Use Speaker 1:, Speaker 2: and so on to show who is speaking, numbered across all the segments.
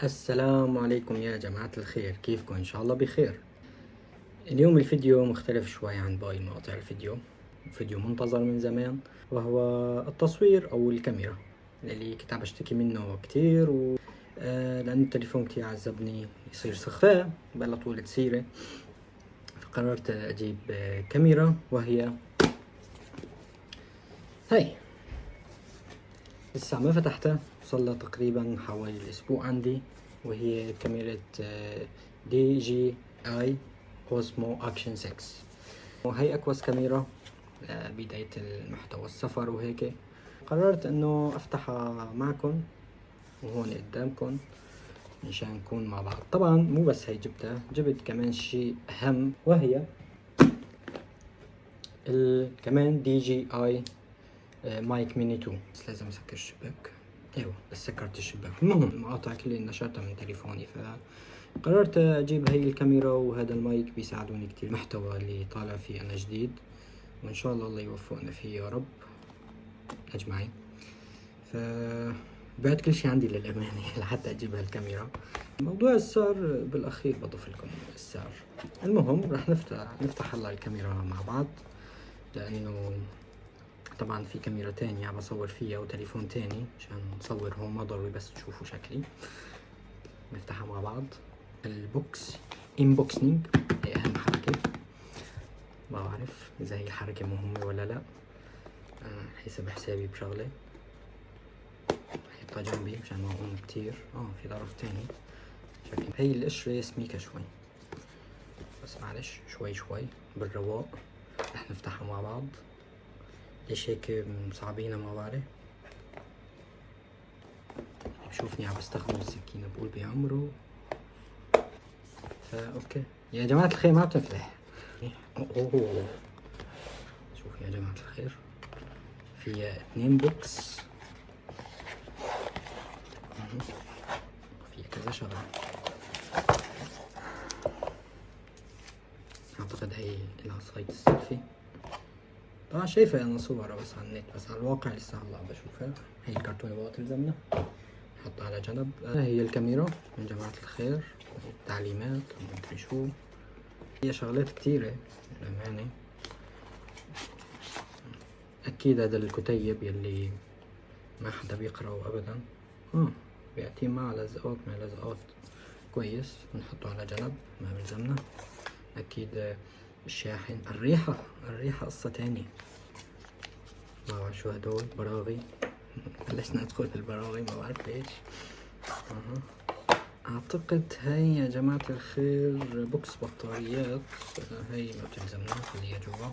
Speaker 1: السلام عليكم يا جماعة الخير، كيفكم؟ إن شاء الله بخير. اليوم الفيديو مختلف شوي عن باقي مقاطع الفيديو، فيديو منتظر من زمان، وهو التصوير أو الكاميرا اللي كنت عم بشتكي منه كتير لأن التليفون كتير عذبني يصير سخفاء بقى طولة سيرة، فقررت أجيب كاميرا وهي هاي. لسه ما فتحتها، صار تقريبا حوالي أسبوع عندي، وهي كاميرا DJI Osmo Action 6. وهي أكوس كاميرا بداية المحتوى السفر وهيك. قررت إنه أفتحها معكم وهون قدامكم مشان نكون مع بعض. طبعا مو بس هي جبتها، جبت كمان شيء أهم، وهي كمان DJI مايك ميني 2. بس لازم أسكر الشباك. ايوه بس سكرت الشباك. المهم المقاطع كلها نشرتها من تليفوني، فقررت اجيب هاي الكاميرا وهذا المايك بيساعدوني كتير. المحتوى اللي طالع فيه انا جديد، وان شاء الله الله يوفقنا فيه يا رب اجمعين. ف بعت كل شي عندي للأمانة لحتى أجيب هالكاميرا. موضوع السعر بالأخير بضيف لكم السعر. المهم رح نفتح هلا الكاميرا مع بعض، لأنه طبعا في كاميرا تانية عم بصور فيها وتليفون تاني عشان نصور هون، ما ضروري بس تشوفوا شكلي. نفتحها مع بعض. البوكس انبوكسنج هي اهم حركة، ما بعرف اذا هي الحركة مهمة ولا لا. حسب حسابي بشغلة حطها جنبي مشان ما اقوم كتير. في طرف تاني شكل. هي القشرة سميكة شوي، بس معلش شوي بالرواق. رح نفتحها مع بعض. ليش هيك مصعبينها؟ ما بعرف. بشوفني عم بستخدم السكينة بقول بعمره. اوكي يا جماعة الخير، ما بتنفتح. اوه شوف يا جماعة الخير، فيها 2 بوكس، فيها كذا شغلة. اعتقد هي العصاية السيلفي. طبعا شايفة انا صورها بس على النت، بس على الواقع لسه هلا عم بشوفها. هي الكرتونة بقى تلزمنا، نحطها على جنب. هي الكاميرا من جماعة الخير، التعليمات ومدري شو. هي شغلات كتيرة للأمانة. أكيد هذا الكتيب يلي ما حدا بيقرأه أبدا. بيعطيه مع لزقات كويس، بنحطه على جنب ما بيلزمنا. أكيد الشاحن. الريحة قصة تانية. ما بعرف شو هدول، براغي. بلشنا ندخل بالبراغي ما بعرف ليش. أعتقد هاي يا جماعة الخير بوكس بطاريات. هاي ما بتلزمنا، خليها جوا.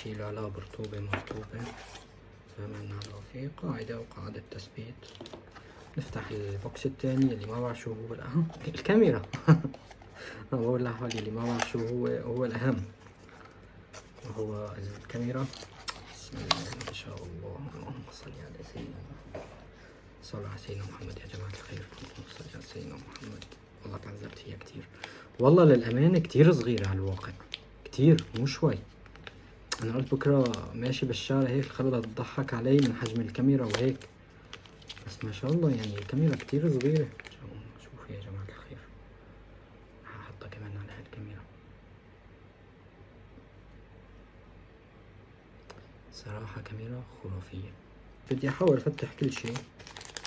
Speaker 1: شيلوا عليها برطوبة مرطوبة. فمن على في قاعدة وقاعدة تثبيت. نفتح البوكس التاني اللي ما بعرف شو هو. الكاميرا بقول لحالي اللي ما بعرف شو هو الأهم، وهو الكاميرا. بسم الله ما شاء الله، اللهم صل على سيدنا محمد. صلوا على سيدنا محمد يا جماعة الخير، اللهم صل على سيدنا محمد. والله تعذبت فيها كتير، والله للأمانة كتير صغيرة على الواقع، كتير مو شوي. أنا قلت بكرة ماشي بالشارع هيك الخرطة تضحك علي من حجم الكاميرا وهيك، بس ما شاء الله يعني الكاميرا كتير صغيرة. شوفوا يا جماعة الخير، هحطها كمان على هالكاميرا. صراحة كاميرا خرافية. بدي احاول افتح كل شيء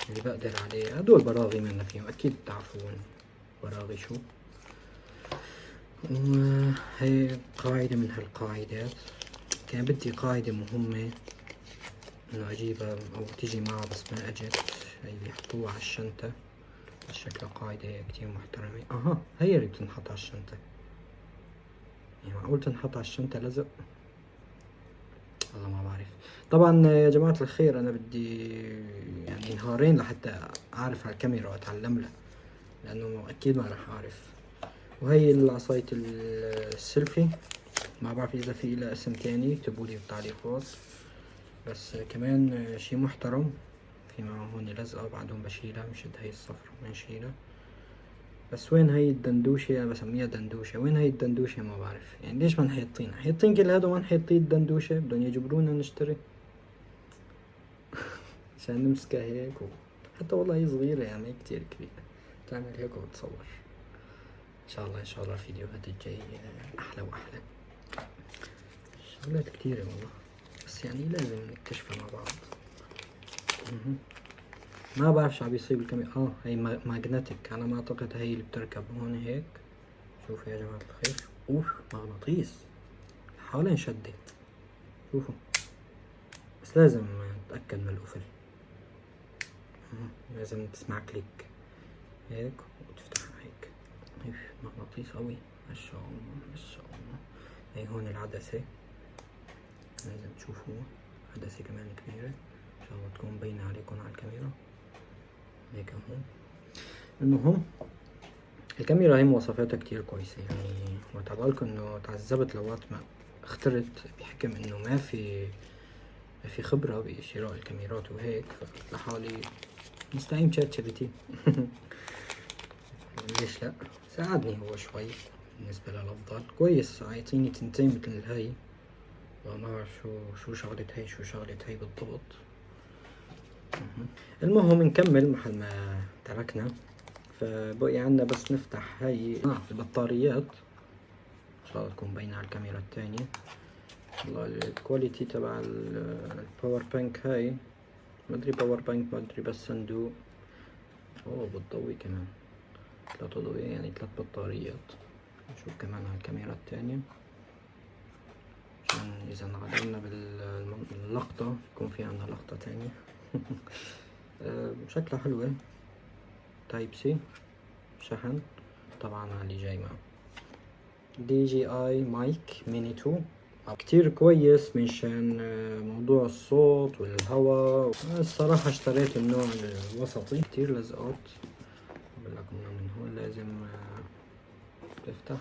Speaker 1: اللي بقدر عليه. هدول براغي منا فيهم، اكيد بتعرفون براغي شو. وهي قاعدة من هالقاعدات. كان بدي قاعدة مهمة انه اجيبها او تيجي معها بس ما اجت. هي بيحطوها على الشنطة، شكلها قاعدة كتير محترمة. هي اللي بتنحط على الشنطة. يعني معقول تنحط على الشنطة لزق؟ والله ما بعرف. طبعا يا جماعة الخير انا بدي يعني نهارين لحتى اعرف على الكاميرا واتعلم لها، لانه اكيد ما راح اعرف. وهي العصاية السيلفي، ما بعرف اذا في لها اسم تاني، اكتبولي بالتعليقات. بس كمان شي محترم. في معه هون لزقة بعدهم بشيلها، مشد هاي الصفرة بنشيلها. بس وين هاي الدندوشة؟ انا بسميها دندوشة. وين هاي الدندوشة؟ ما بعرف. يعني ليش ما نحيطين كل هذا وما نحيطين الدندوشة؟ بدهم يجبرونا نشتري عشان نمسكها هيك حتى والله هي صغيرة يعني كتير كبيرة. تعمل هيك وتصور. ان شاء الله ان شاء الله الفيديوهات الجاي احلى واحلى. شغلات كتيرة والله، بس يعني لازم نكتشفها مع بعض. ما بعرف شو عم بيصير بالكاميرا. هي ماجنتيك على ما اعتقد، هي اللي بتركب هون هيك. شوفوا يا جماعة الخير، اوف مغناطيس حاولها انشدت. شوفوا بس لازم نتأكد من القفل. لازم تسمع كليك هيك وتفتحها هيك. مغناطيس قوي ما شاء الله ما شاء الله. هي هون العدسة، لازم تشوفوا عدسة كمان كبيرة ان شاء الله تكون مبينة عليكم على الكاميرا هيك هون. المهم الكاميرا هي مواصفاتها كتير كويسة، يعني وتعبالكم انه تعذبت لوقت ما اخترت، بحكم انه ما في خبرة بشراء الكاميرات وهيك، فلحالي نستعين شات جي بي تي. ليش لا، ساعدني هو شوي بالنسبة للأفضل كويس. عيطيني تنتين مثل هاي، ما بعرف شو شغلة هاي شو شغلة هاي بالضبط. المهم نكمل محل ما تركنا. فبقي عنا بس نفتح هاي البطاريات ان شاء الله تكون باينة على الكاميرا الثانية. والله الكواليتي تبع الباور بانك هاي، ما ادري باور بانك ما ادري، بس صندوق. اوه بتضوي كمان، 3 أضوية يعني 3 بطاريات. نشوف كمان على الكاميرا الثانية عشان اذا انعدلنا باللقطة يكون في عنا لقطة تانية. شكلها حلوة. تايب سي شحن طبعا اللي جاي معه. دي جي اي مايك ميني 2 كتير كويس منشان موضوع الصوت والهواء. الصراحة اشتريت النوع الوسطي. كتير لزقات بقولكم من هون لازم تفتح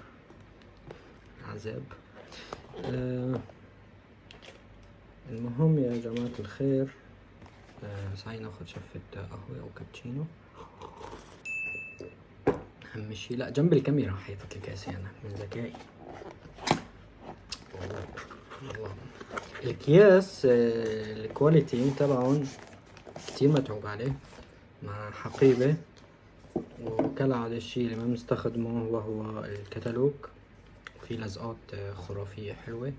Speaker 1: عذاب. المهم يا جماعة الخير، سعي ناخد شفة قهوة او كابتشينو. اهم شي لا جنب الكاميرا حيطت الكاسة انا من ذكائي والله. الكياس الكواليتي تبعهم كتير متعوب عليه، مع حقيبة. وكالعادة الشي اللي ما بنستخدمه وهو الكتالوج. في لزقات خرافية حلوة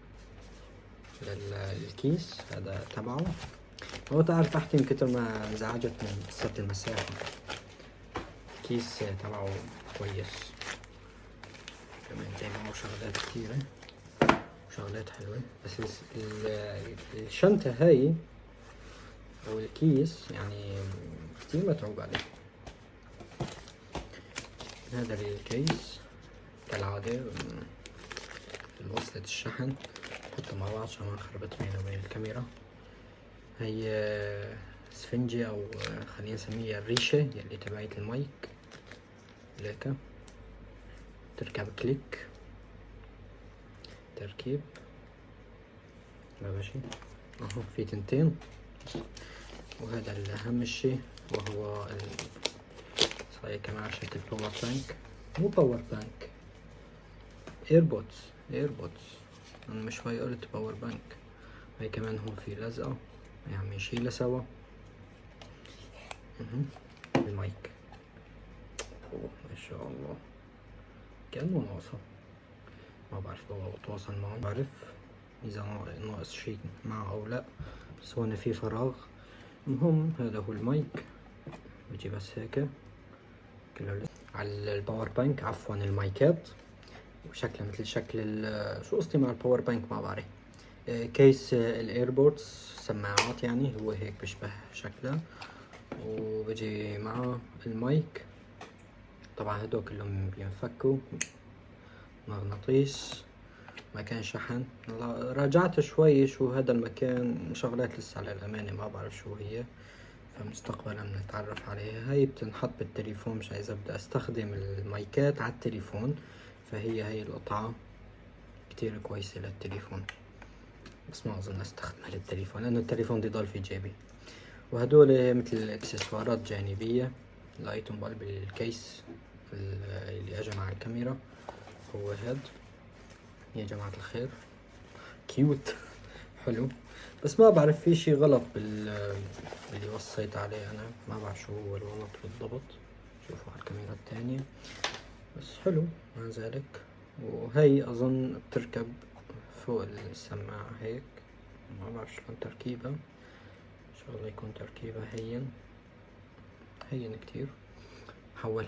Speaker 1: للكيس هذا تبعه. هو تعرف احكي من كتر ما انزعجت من قصة المساحة. الكيس تبعه كويس كمان، جاي معه شغلات كتيرة وشغلات حلوة. بس الشنطة هاي او الكيس يعني كتير متعوب عليه. هذا الكيس كالعادة وصلة الشحن حطها مع بعض عشان ما نخربط بينه وبين الكاميرا. هي اسفنجة او خلينا نسميها الريشة يلي تبعت المايك. هيك تركب كليك تركيب ماشي. اهو في تنتين. وهذا الاهم شي وهو صاير كمان على شكل باور بانك، مو باور بانك، ايربودز. انا مش شوي قلت باور بانك. هاي كمان هون في لزقة عم نشيلها سوا. المايك اوه ما شاء الله كأنه ناقصة. ما بعرف لو اتواصل معه، بعرف اذا ناقص شي معه او لا، بس هون في فراغ. المهم هذا هو المايك، بيجي بس هيك على الباور بانك، عفوا المايكات وشكلها مثل شكل شو قصدي مع الباور بانك ما بعرف. كيس الايربودز سماعات يعني هو هيك بيشبه شكله، وبيجي معه المايك. طبعا هدول كلهم بينفكوا. مغناطيس، مكان شحن. راجعت شوي شو هذا المكان، شغلات لسه على الأمانة ما بعرف شو هي، فمستقبلا بنتعرف عليها. هاي بتنحط بالتليفون مش إذا بدي استخدم المايكات على التليفون، فهي القطعة كتير كويسة للتليفون، بس ما أظن استخدمها للتليفون لأنه التليفون بده يضل في جيبي. وهدول مثل اكسسوارات جانبية لقيتهم بقلب الكيس اللي اجى مع الكاميرا. هو هاد يا جماعة الخير كيوت. حلو، بس ما بعرف في شي غلط باللي وصيت عليه انا، ما بعرف شو هو الغلط بالضبط. شوفوا على الكاميرا الثانية، بس حلو مع ذلك. وهي أظن بتركب فوق السماعة هيك، ما بعرف شلون تركيبها، إن شاء الله يكون تركيبها هين كتير. حول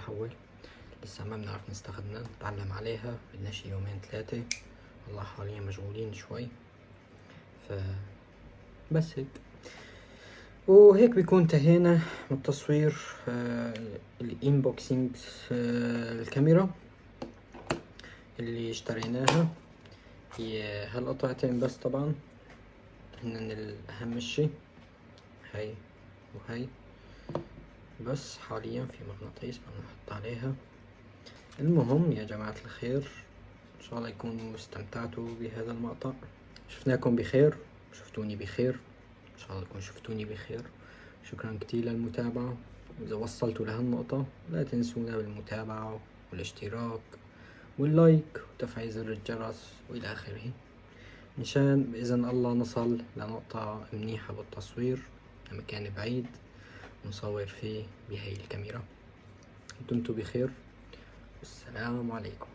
Speaker 1: لسه ما بنعرف نستخدمها، نتعلم عليها، بدنا شي يومين 3. والله حاليا مشغولين شوي، بس هيك. وهيك بيكون انتهينا من التصوير، الانبوكسينج، الكاميرا اللي اشتريناها. هي هالقطعتين بس طبعا هن الأهم الشي، هاي وهي. بس حاليا في مغناطيس بنحط عليها. المهم يا جماعة الخير، إن شاء الله يكونوا استمتعتوا بهذا المقطع. شفناكم بخير، شفتوني بخير، إن شاء الله تكونوا شفتوني بخير. شكرا كتير للمتابعة. وإذا وصلتوا لهالنقطة لا تنسونا بالمتابعة والاشتراك واللايك وتفعيل زر الجرس وإلى آخره، مشان بإذن الله نصل لنقطة منيحة بالتصوير لمكان بعيد ونصور فيه بهاي الكاميرا. دمتم بخير، والسلام عليكم.